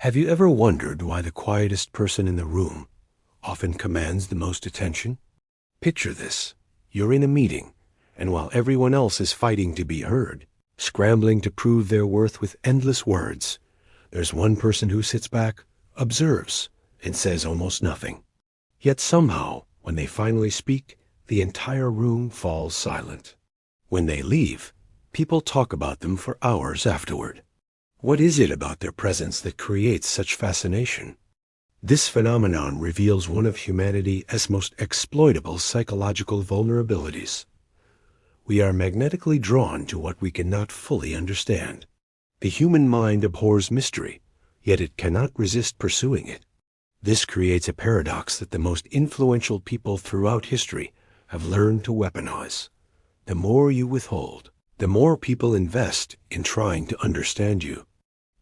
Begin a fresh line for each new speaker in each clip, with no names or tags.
Have you ever wondered why the quietest person in the room often commands the most attention? Picture this. You're in a meeting, and while everyone else is fighting to be heard, scrambling to prove their worth with endless words, there's one person who sits back, observes, and says almost nothing. Yet somehow, when they finally speak, the entire room falls silent. When they leave, people talk about them for hours afterward. What is it about their presence that creates such fascination? This phenomenon reveals one of humanity's most exploitable psychological vulnerabilities. We are magnetically drawn to what we cannot fully understand. The human mind abhors mystery, yet it cannot resist pursuing it. This creates a paradox that the most influential people throughout history have learned to weaponize. The more you withhold, the more people invest in trying to understand you.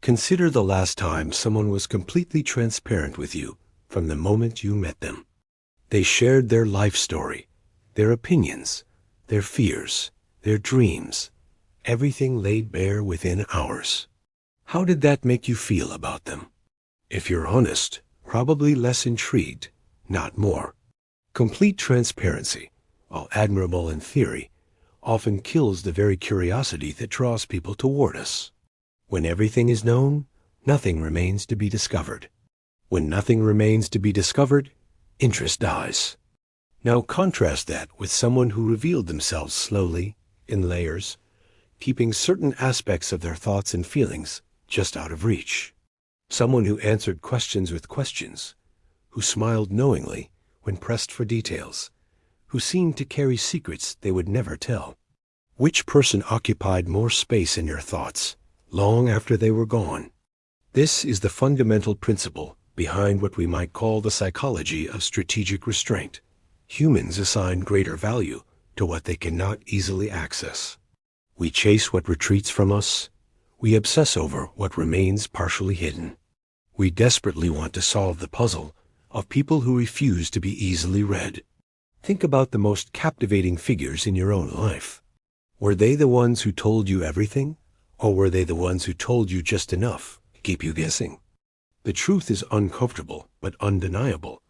Consider the last time someone was completely transparent with you from the moment you met them. They shared their life story, their opinions, their fears, their dreams, everything laid bare within hours. How did that make you feel about them? If you're honest, probably less intrigued, not more. Complete transparency, while admirable in theory, often kills the very curiosity that draws people toward us. When everything is known, nothing remains to be discovered. When nothing remains to be discovered, interest dies. Now contrast that with someone who revealed themselves slowly, in layers, keeping certain aspects of their thoughts and feelings just out of reach. Someone who answered questions with questions, who smiled knowingly when pressed for details, who seemed to carry secrets they would never tell. Which person occupied more space in your thoughts long after they were gone? This is the fundamental principle behind what we might call the psychology of strategic restraint. Humans assign greater value to what they cannot easily access. We chase what retreats from us. We obsess over what remains partially hidden. We desperately want to solve the puzzle of people who refuse to be easily read. Think about the most captivating figures in your own life. Were they the ones who told you everything? Or were they the ones who told you just enough to keep you guessing? The truth is uncomfortable, but undeniable.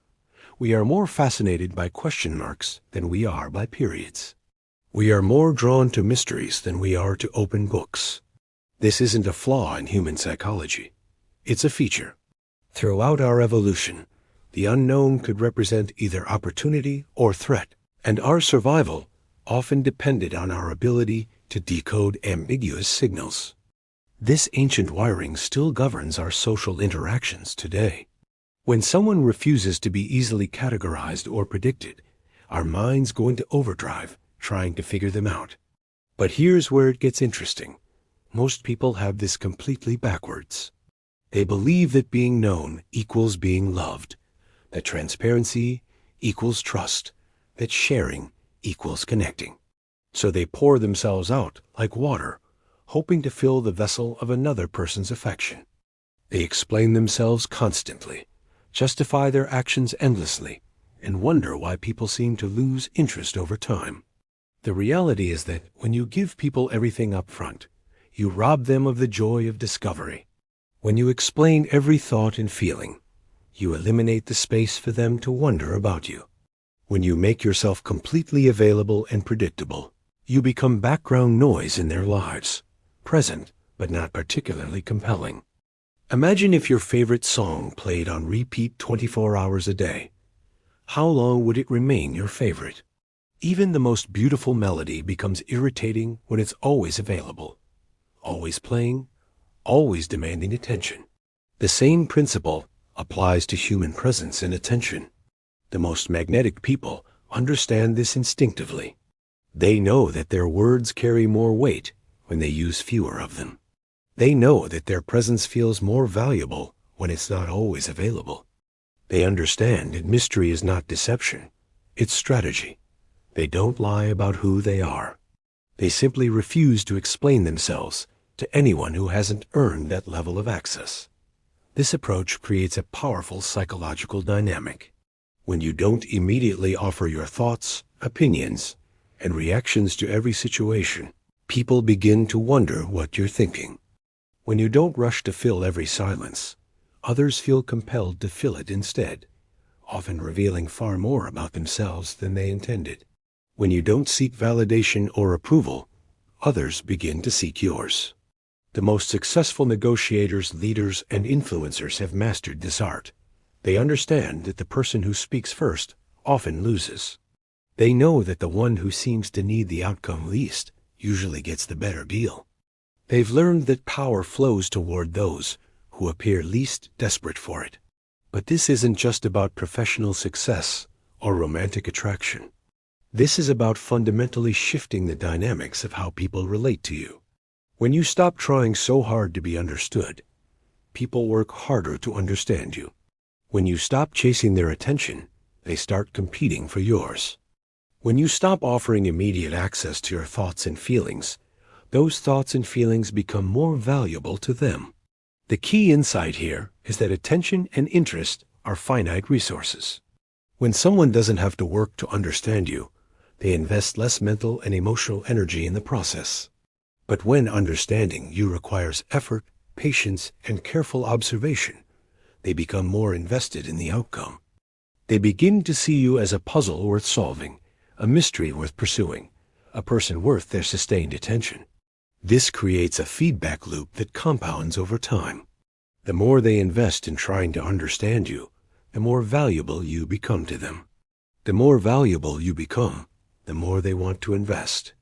We are more fascinated by question marks than we are by periods. We are more drawn to mysteries than we are to open books. This isn't a flaw in human psychology. It's a feature. Throughout our evolution, the unknown could represent either opportunity or threat, and our survival often depended on our ability to decode ambiguous signals. This ancient wiring still governs our social interactions today. When someone refuses to be easily categorized or predicted, our minds go into overdrive trying to figure them out. But here's where it gets interesting. Most people have this completely backwards. They believe that being known equals being loved, that transparency equals trust, that sharing equals connecting. So they pour themselves out like water, hoping to fill the vessel of another person's affection. They explain themselves constantly, justify their actions endlessly, and wonder why people seem to lose interest over time. The reality is that when you give people everything up front, you rob them of the joy of discovery. When you explain every thought and feeling, you eliminate the space for them to wonder about you. When you make yourself completely available and predictable, you become background noise in their lives, present but not particularly compelling. Imagine if your favorite song played on repeat 24 hours a day. How long would it remain your favorite? Even the most beautiful melody becomes irritating when it's always available, always playing, always demanding attention. The same principle applies to human presence and attention. The most magnetic people understand this instinctively. They know that their words carry more weight when they use fewer of them. They know that their presence feels more valuable when it's not always available. They understand that mystery is not deception, it's strategy. They don't lie about who they are. They simply refuse to explain themselves to anyone who hasn't earned that level of access. This approach creates a powerful psychological dynamic. When you don't immediately offer your thoughts, opinions, and reactions to every situation, people begin to wonder what you're thinking. When you don't rush to fill every silence, others feel compelled to fill it instead, often revealing far more about themselves than they intended. When you don't seek validation or approval, others begin to seek yours. The most successful negotiators, leaders, and influencers have mastered this art. They understand that the person who speaks first often loses. They know that the one who seems to need the outcome least usually gets the better deal. They've learned that power flows toward those who appear least desperate for it. But this isn't just about professional success or romantic attraction. This is about fundamentally shifting the dynamics of how people relate to you. When you stop trying so hard to be understood, people work harder to understand you. When you stop chasing their attention, they start competing for yours. When you stop offering immediate access to your thoughts and feelings, those thoughts and feelings become more valuable to them. The key insight here is that attention and interest are finite resources. When someone doesn't have to work to understand you, they invest less mental and emotional energy in the process. But when understanding you requires effort, patience, and careful observation, they become more invested in the outcome. They begin to see you as a puzzle worth solving, a mystery worth pursuing, a person worth their sustained attention. This creates a feedback loop that compounds over time. The more they invest in trying to understand you, the more valuable you become to them. The more valuable you become, the more they want to invest.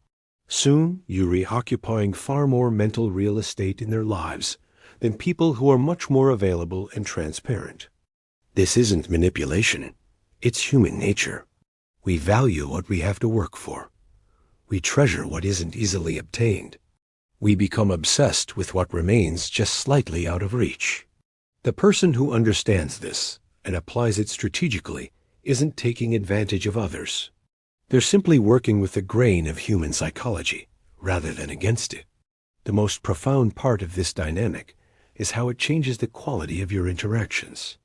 Soon, you're reoccupying far more mental real estate in their lives than people who are much more available and transparent. This isn't manipulation. It's human nature. We value what we have to work for. We treasure what isn't easily obtained. We become obsessed with what remains just slightly out of reach. The person who understands this and applies it strategically isn't taking advantage of others. They're simply working with the grain of human psychology rather than against it. The most profound part of this dynamic is how it changes the quality of your interactions.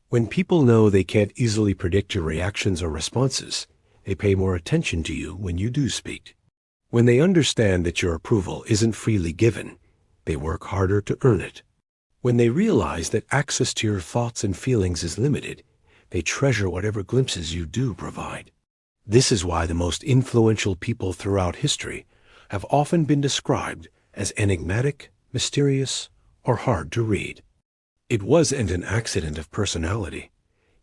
When people know they can't easily predict your reactions or responses, they pay more attention to you when you do speak. When they understand that your approval isn't freely given, they work harder to earn it. When they realize that access to your thoughts and feelings is limited, they treasure whatever glimpses you do provide. This is why the most influential people throughout history have often been described as enigmatic, mysterious, or hard to read. It wasn't an accident of personality.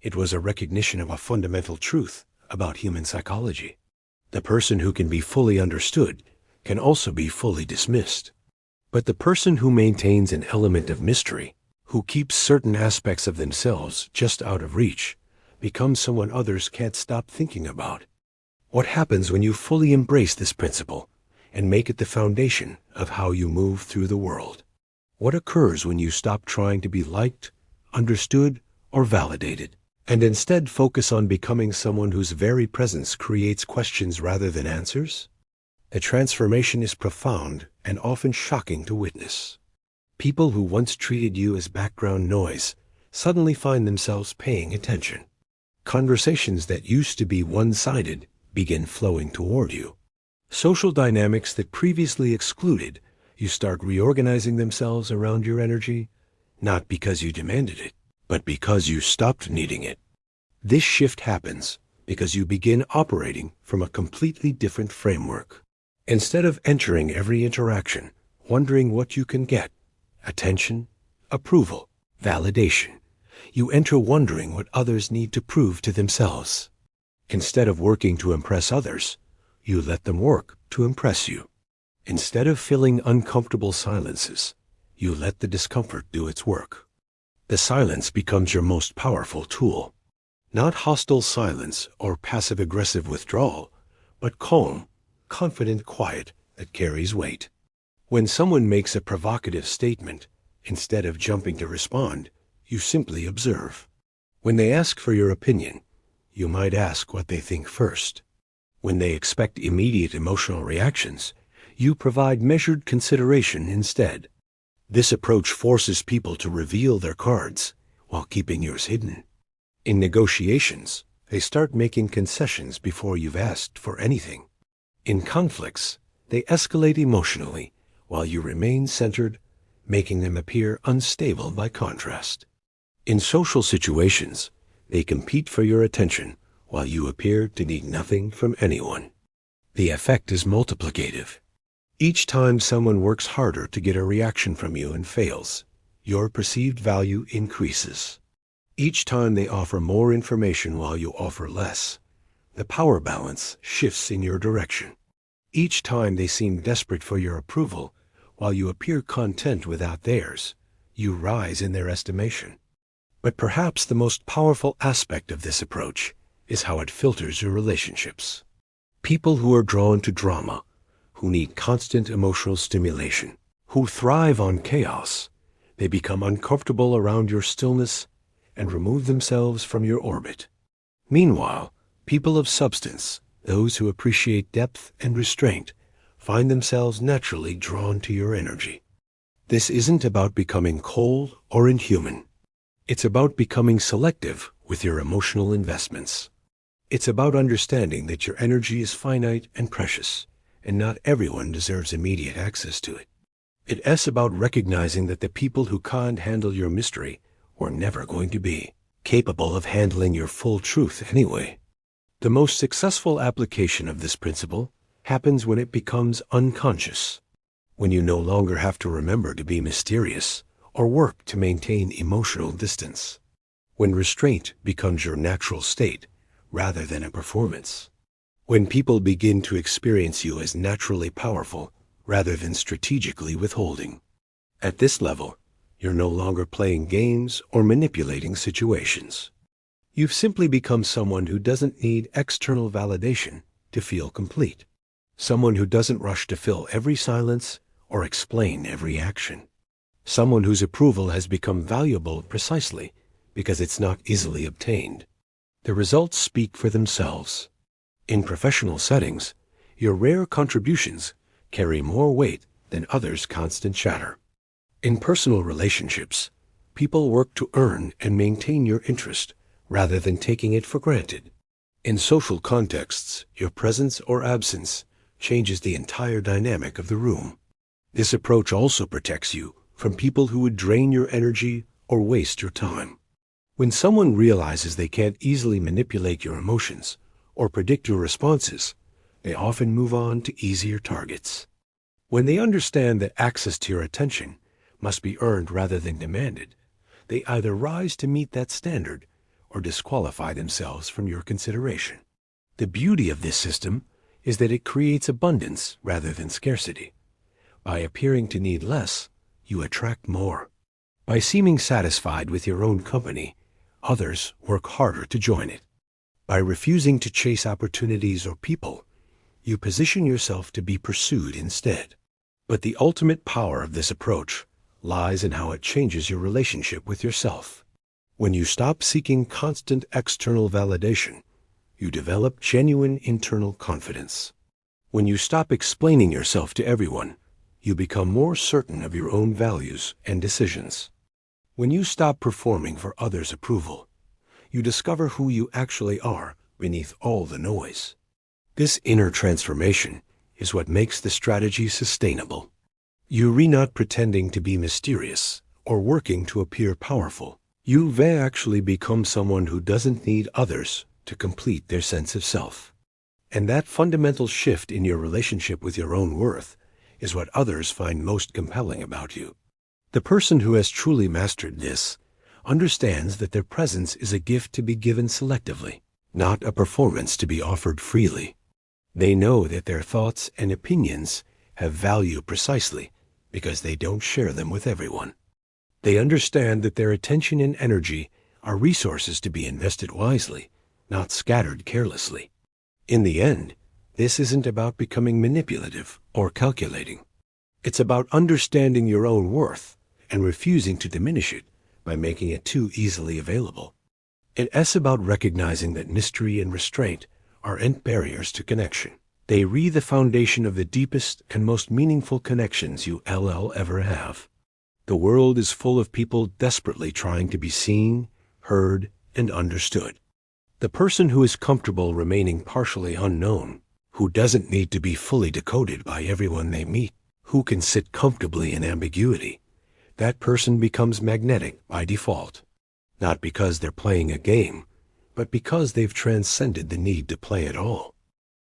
It was a recognition of a fundamental truth about human psychology. The person who can be fully understood can also be fully dismissed. But the person who maintains an element of mystery, who keeps certain aspects of themselves just out of reach, becomes someone others can't stop thinking about. What happens when you fully embrace this principle and make it the foundation of how you move through the world? What occurs when you stop trying to be liked, understood, or validated, and instead focus on becoming someone whose very presence creates questions rather than answers? The transformation is profound and often shocking to witness. People who once treated you as background noise suddenly find themselves paying attention. Conversations that used to be one-sided begin flowing toward you. Social dynamics that previously excluded you start reorganizing themselves around your energy, not because you demanded it, but because you stopped needing it. This shift happens because you begin operating from a completely different framework. Instead of entering every interaction wondering what you can get, attention, approval, validation, you enter wondering what others need to prove to themselves. Instead of working to impress others, you let them work to impress you. Instead of filling uncomfortable silences, you let the discomfort do its work. The silence becomes your most powerful tool. Not hostile silence or passive-aggressive withdrawal, but calm, confident quiet that carries weight. When someone makes a provocative statement, instead of jumping to respond, you simply observe. When they ask for your opinion, you might ask what they think first. When they expect immediate emotional reactions, you provide measured consideration instead. This approach forces people to reveal their cards while keeping yours hidden. In negotiations, they start making concessions before you've asked for anything. In conflicts, they escalate emotionally while you remain centered, making them appear unstable by contrast. In social situations, they compete for your attention while you appear to need nothing from anyone. The effect is multiplicative. Each time someone works harder to get a reaction from you and fails, your perceived value increases. Each time they offer more information while you offer less, the power balance shifts in your direction. Each time they seem desperate for your approval while you appear content without theirs, you rise in their estimation. But perhaps the most powerful aspect of this approach is how it filters your relationships. People who are drawn to drama, who need constant emotional stimulation, who thrive on chaos, they become uncomfortable around your stillness and remove themselves from your orbit. Meanwhile, people of substance, those who appreciate depth and restraint, find themselves naturally drawn to your energy. This isn't about becoming cold or inhuman. It's about becoming selective with your emotional investments. It's about understanding that your energy is finite and precious, and not everyone deserves immediate access to it. It's about recognizing that the people who can't handle your mystery were never going to be capable of handling your full truth anyway. The most successful application of this principle happens when it becomes unconscious, when you no longer have to remember to be mysterious or work to maintain emotional distance, when restraint becomes your natural state rather than a performance, when people begin to experience you as naturally powerful rather than strategically withholding. At this level, you're no longer playing games or manipulating situations. You've simply become someone who doesn't need external validation to feel complete, someone who doesn't rush to fill every silence or explain every action, someone whose approval has become valuable precisely because it's not easily obtained. The results speak for themselves. In professional settings, your rare contributions carry more weight than others' constant chatter. In personal relationships, people work to earn and maintain your interest rather than taking it for granted. In social contexts, your presence or absence changes the entire dynamic of the room. This approach also protects you from people who would drain your energy or waste your time. When someone realizes they can't easily manipulate your emotions or predict your responses, they often move on to easier targets. When they understand that access to your attention must be earned rather than demanded, they either rise to meet that standard or disqualify themselves from your consideration. The beauty of this system is that it creates abundance rather than scarcity. By appearing to need less, you attract more. By seeming satisfied with your own company, others work harder to join it. By refusing to chase opportunities or people, you position yourself to be pursued instead. But the ultimate power of this approach lies in how it changes your relationship with yourself. When you stop seeking constant external validation, you develop genuine internal confidence. When you stop explaining yourself to everyone, you become more certain of your own values and decisions. When you stop performing for others' approval, you discover who you actually are beneath all the noise. This inner transformation is what makes the strategy sustainable. You're not pretending to be mysterious or working to appear powerful. You've actually become someone who doesn't need others to complete their sense of self. And that fundamental shift in your relationship with your own worth is what others find most compelling about you. The person who has truly mastered this understands that their presence is a gift to be given selectively, not a performance to be offered freely. They know that their thoughts and opinions have value precisely because they don't share them with everyone. They understand that their attention and energy are resources to be invested wisely, not scattered carelessly. In the end, this isn't about becoming manipulative or calculating. It's about understanding your own worth and refusing to diminish it by making it too easily available. It's about recognizing that mystery and restraint aren't barriers to connection. They re the foundation of the deepest and most meaningful connections you'll ever have. The world is full of people desperately trying to be seen, heard, and understood. The person who is comfortable remaining partially unknown, who doesn't need to be fully decoded by everyone they meet, who can sit comfortably in ambiguity, that person becomes magnetic by default. not because they're playing a game, but because they've transcended the need to play at all.